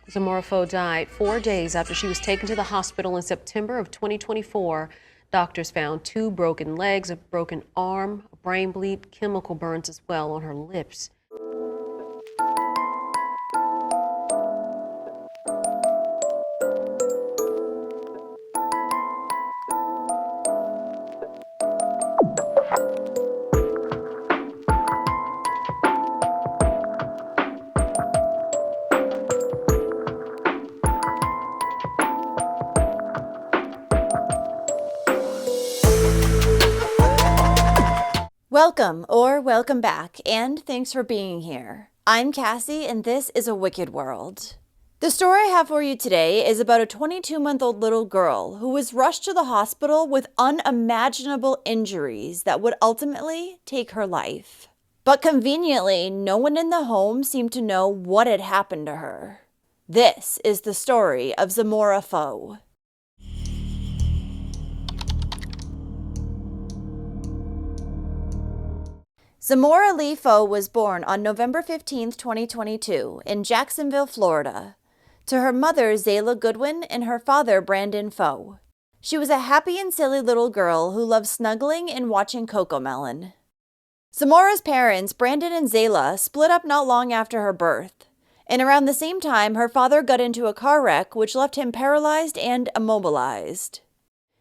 Zamora Foe died 4 days after she was taken to the hospital in September of 2024. Doctors found 2 broken legs, a broken arm, a brain bleed, chemical burns as well on her lips. Welcome back, and thanks for being here. I'm Cassie, and this is A Wicked World. The story I have for you today is about a 22-month-old little girl who was rushed to the hospital with unimaginable injuries that would ultimately take her life. But conveniently, no one in the home seemed to know what had happened to her. This is the story of Zamora Foe. Zamora Lee Foe was born on November 15, 2022, in Jacksonville, Florida, to her mother, Zayla Goodwin, and her father, Brandon Foe. She was a happy and silly little girl who loved snuggling and watching Cocomelon. Zamora's parents, Brandon and Zayla, split up not long after her birth, and around the same time, her father got into a car wreck which left him paralyzed and immobilized.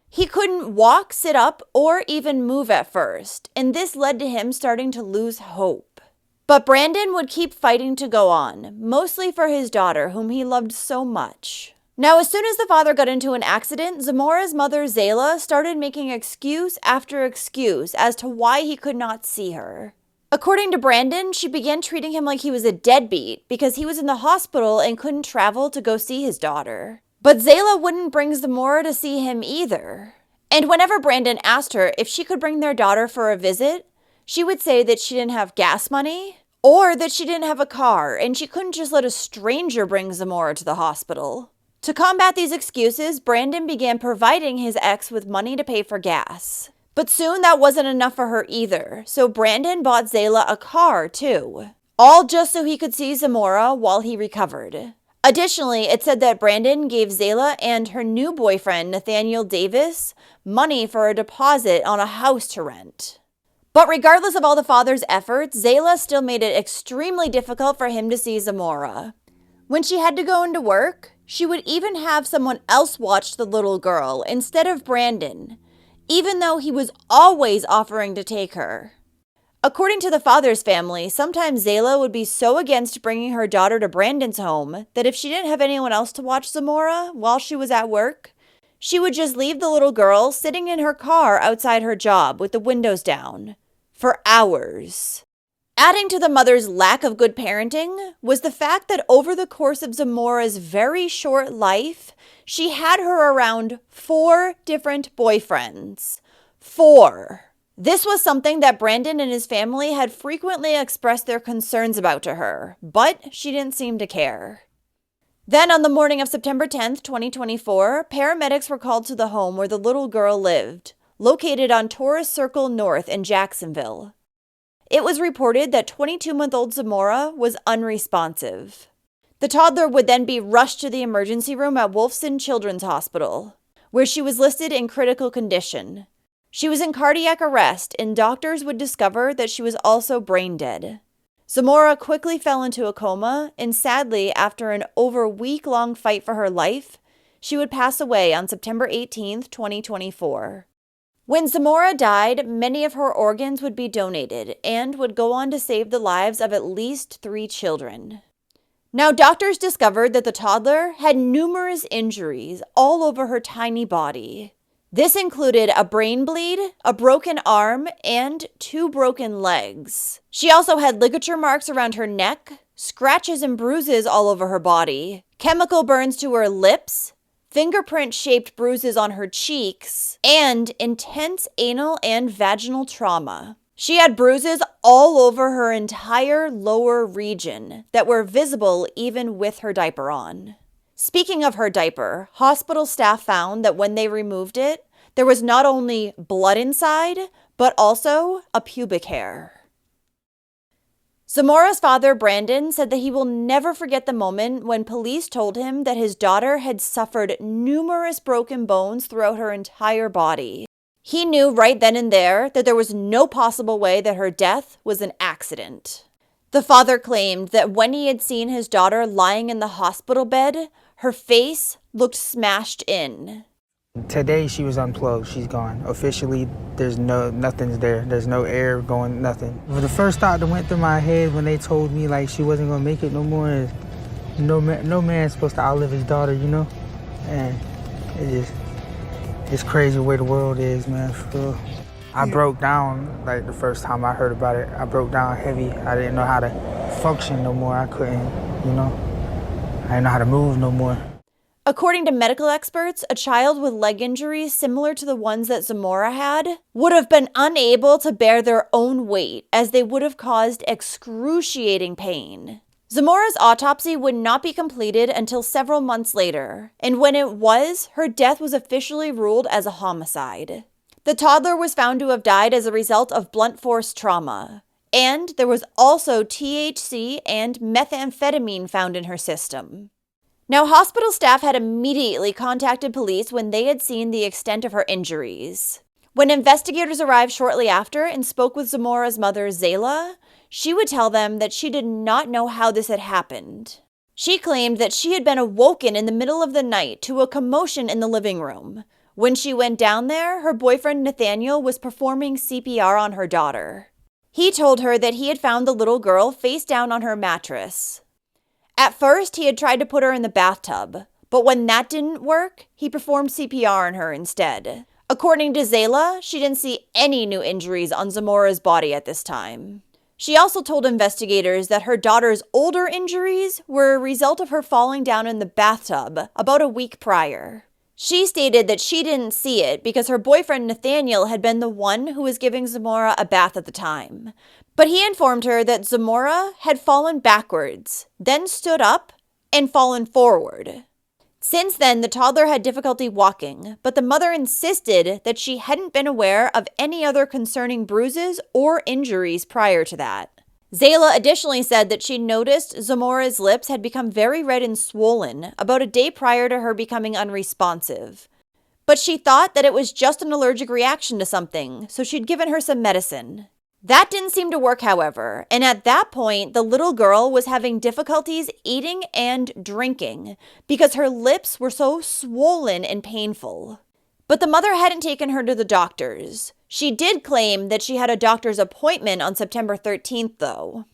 He couldn't walk, sit up, or even move at first, and this led to him starting to lose hope. But Brandon would keep fighting to go on, mostly for his daughter, whom he loved so much. Now, as soon as the father got into an accident, Zamora's mother, Zayla, started making excuse after excuse as to why he could not see her. According to Brandon, she began treating him like he was a deadbeat because he was in the hospital and couldn't travel to go see his daughter. But Zayla wouldn't bring Zamora to see him either. And whenever Brandon asked her if she could bring their daughter for a visit, she would say that she didn't have gas money or that she didn't have a car and she couldn't just let a stranger bring Zamora to the hospital. To combat these excuses, Brandon began providing his ex with money to pay for gas. But soon that wasn't enough for her either, so Brandon bought Zayla a car too. All just so he could see Zamora while he recovered. Additionally, it said that Brandon gave Zayla and her new boyfriend, Nathaniel Davis, money for a deposit on a house to rent. But regardless of all the father's efforts, Zayla still made it extremely difficult for him to see Zamora. When she had to go into work, she would even have someone else watch the little girl instead of Brandon, even though he was always offering to take her. According to the father's family, sometimes Zayla would be so against bringing her daughter to Brandon's home that if she didn't have anyone else to watch Zamora while she was at work, she would just leave the little girl sitting in her car outside her job with the windows down for hours. Adding to the mother's lack of good parenting was the fact that over the course of Zamora's very short life, she had her around 4 different boyfriends. 4. This was something that Brandon and his family had frequently expressed their concerns about to her, but she didn't seem to care. Then on the morning of September 10th, 2024, paramedics were called to the home where the little girl lived, located on Torres Circle North in Jacksonville. It was reported that 22-month-old Zamora was unresponsive. The toddler would then be rushed to the emergency room at Wolfson Children's Hospital, where she was listed in critical condition. She was in cardiac arrest, and doctors would discover that she was also brain dead. Zamora quickly fell into a coma, and sadly, after an over week-long fight for her life, she would pass away on September 18, 2024. When Zamora died, many of her organs would be donated and would go on to save the lives of at least 3 children. Now, doctors discovered that the toddler had numerous injuries all over her tiny body. This included a brain bleed, a broken arm, and 2 broken legs. She also had ligature marks around her neck, scratches and bruises all over her body, chemical burns to her lips, fingerprint-shaped bruises on her cheeks, and intense anal and vaginal trauma. She had bruises all over her entire lower region that were visible even with her diaper on. Speaking of her diaper, hospital staff found that when they removed it, there was not only blood inside, but also a pubic hair. Zamora's father, Brandon, said that he will never forget the moment when police told him that his daughter had suffered numerous broken bones throughout her entire body. He knew right then and there that there was no possible way that her death was an accident. The father claimed that when he had seen his daughter lying in the hospital bed, her face looked smashed in. Today she was unplugged, she's gone. Officially, nothing's there. There's no air going, nothing. But the first thought that went through my head when they told me like she wasn't gonna make it no more is no man's supposed to outlive his daughter, you know? And it's crazy the way the world is, man, for real. I broke down like the first time I heard about it. I broke down heavy. I didn't know how to function no more. I couldn't, you know? I didn't know how to move no more. According to medical experts, a child with leg injuries similar to the ones that Zamora had would have been unable to bear their own weight, as they would have caused excruciating pain. Zamora's autopsy would not be completed until several months later, and when it was, her death was officially ruled as a homicide. The toddler was found to have died as a result of blunt force trauma, and there was also THC and methamphetamine found in her system. Now, hospital staff had immediately contacted police when they had seen the extent of her injuries. When investigators arrived shortly after and spoke with Zamora's mother, Zayla, she would tell them that she did not know how this had happened. She claimed that she had been awoken in the middle of the night to a commotion in the living room. When she went down there, her boyfriend Nathaniel was performing CPR on her daughter. He told her that he had found the little girl face down on her mattress. At first, he had tried to put her in the bathtub, but when that didn't work, he performed CPR on her instead. According to Zayla, she didn't see any new injuries on Zamora's body at this time. She also told investigators that her daughter's older injuries were a result of her falling down in the bathtub about a week prior. She stated that she didn't see it because her boyfriend Nathaniel had been the one who was giving Zamora a bath at the time. But he informed her that Zamora had fallen backwards, then stood up, and fallen forward. Since then, the toddler had difficulty walking, but the mother insisted that she hadn't been aware of any other concerning bruises or injuries prior to that. Zayla additionally said that she noticed Zamora's lips had become very red and swollen about a day prior to her becoming unresponsive. But she thought that it was just an allergic reaction to something, so she'd given her some medicine. That didn't seem to work, however, and at that point, the little girl was having difficulties eating and drinking because her lips were so swollen and painful. But the mother hadn't taken her to the doctors. She did claim that she had a doctor's appointment on September 13th, though.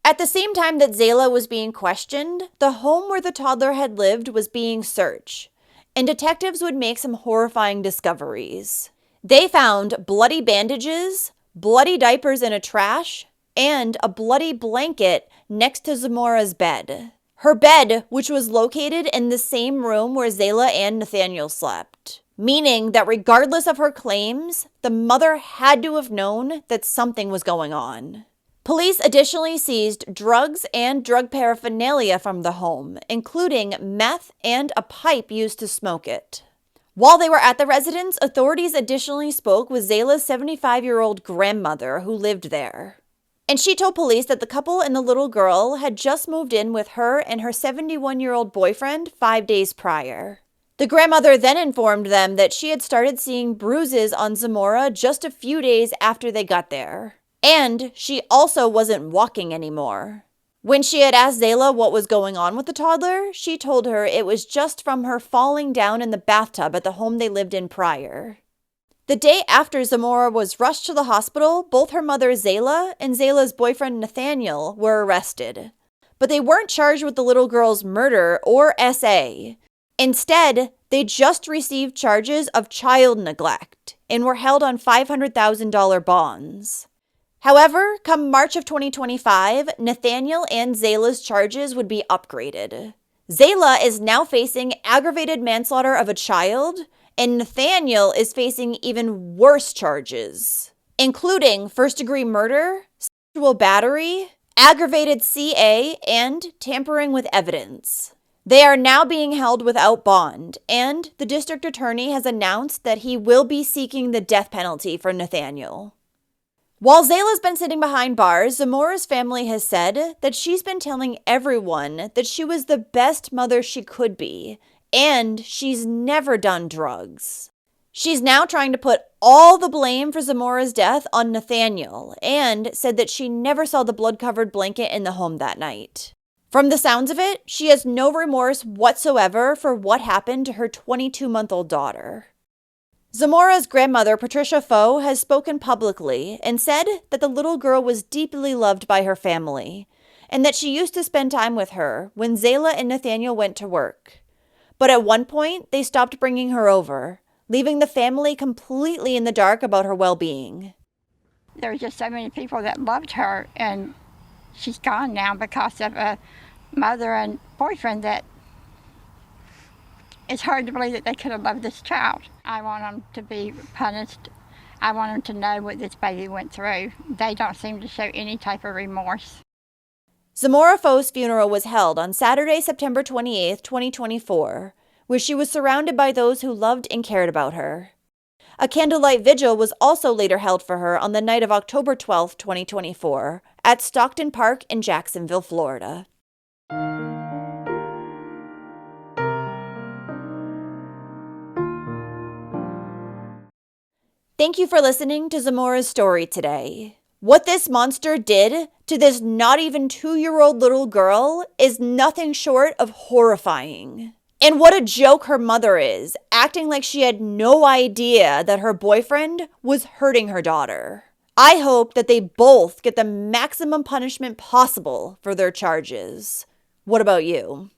At the same time that Zayla was being questioned, the home where the toddler had lived was being searched, and detectives would make some horrifying discoveries. They found bloody bandages, bloody diapers in a trash, and a bloody blanket next to Zamora's bed. Her bed, which was located in the same room where Zayla and Nathaniel slept. Meaning that regardless of her claims, the mother had to have known that something was going on. Police additionally seized drugs and drug paraphernalia from the home, including meth and a pipe used to smoke it. While they were at the residence, authorities additionally spoke with Zayla's 75-year-old grandmother who lived there. And she told police that the couple and the little girl had just moved in with her and her 71-year-old boyfriend 5 days prior. The grandmother then informed them that she had started seeing bruises on Zamora just a few days after they got there. And she also wasn't walking anymore. When she had asked Zayla what was going on with the toddler, she told her it was just from her falling down in the bathtub at the home they lived in prior. The day after Zamora was rushed to the hospital, both her mother Zayla and Zayla's boyfriend Nathaniel were arrested. But they weren't charged with the little girl's murder or SA. Instead, they just received charges of child neglect and were held on $500,000 bonds. However, come March of 2025, Nathaniel and Zayla's charges would be upgraded. Zayla is now facing aggravated manslaughter of a child, and Nathaniel is facing even worse charges, including first-degree murder, sexual battery, aggravated CA, and tampering with evidence. They are now being held without bond, and the district attorney has announced that he will be seeking the death penalty for Nathaniel. While Zayla's been sitting behind bars, Zamora's family has said that she's been telling everyone that she was the best mother she could be, and she's never done drugs. She's now trying to put all the blame for Zamora's death on Nathaniel, and said that she never saw the blood-covered blanket in the home that night. From the sounds of it, she has no remorse whatsoever for what happened to her 22-month-old daughter. Zamora's grandmother, Patricia Foe, has spoken publicly and said that the little girl was deeply loved by her family and that she used to spend time with her when Zayla and Nathaniel went to work. But at one point, they stopped bringing her over, leaving the family completely in the dark about her well-being. There were just so many people that loved her, and she's gone now because of a mother and boyfriend that it's hard to believe that they could have loved this child. I want them to be punished. I want them to know what this baby went through. They don't seem to show any type of remorse. Zamora Foe's funeral was held on Saturday, September 28, 2024, where she was surrounded by those who loved and cared about her. A candlelight vigil was also later held for her on the night of October 12, 2024, at Stockton Park in Jacksonville, Florida. Thank you for listening to Zamora's story today. What this monster did to this not even 2-year-old little girl is nothing short of horrifying. And what a joke her mother is, acting like she had no idea that her boyfriend was hurting her daughter. I hope that they both get the maximum punishment possible for their charges. What about you?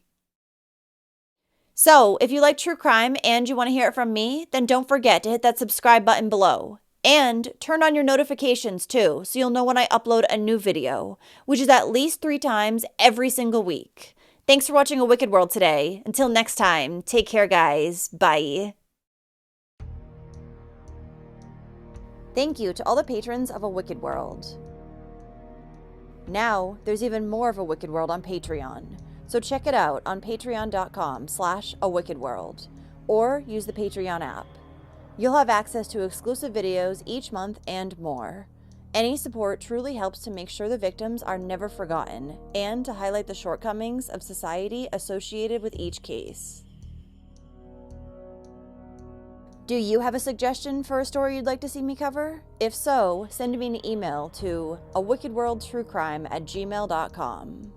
So, if you like true crime and you want to hear it from me, then don't forget to hit that subscribe button below. And turn on your notifications too, so you'll know when I upload a new video, which is at least 3 times every single week. Thanks for watching A Wicked World today. Until next time, take care guys. Bye. Thank you to all the patrons of A Wicked World. Now, there's even more of A Wicked World on Patreon. So check it out on patreon.com/awickedworld or use the Patreon app. You'll have access to exclusive videos each month and more. Any support truly helps to make sure the victims are never forgotten and to highlight the shortcomings of society associated with each case. Do you have a suggestion for a story you'd like to see me cover? If so, send me an email to awickedworldtruecrime@gmail.com.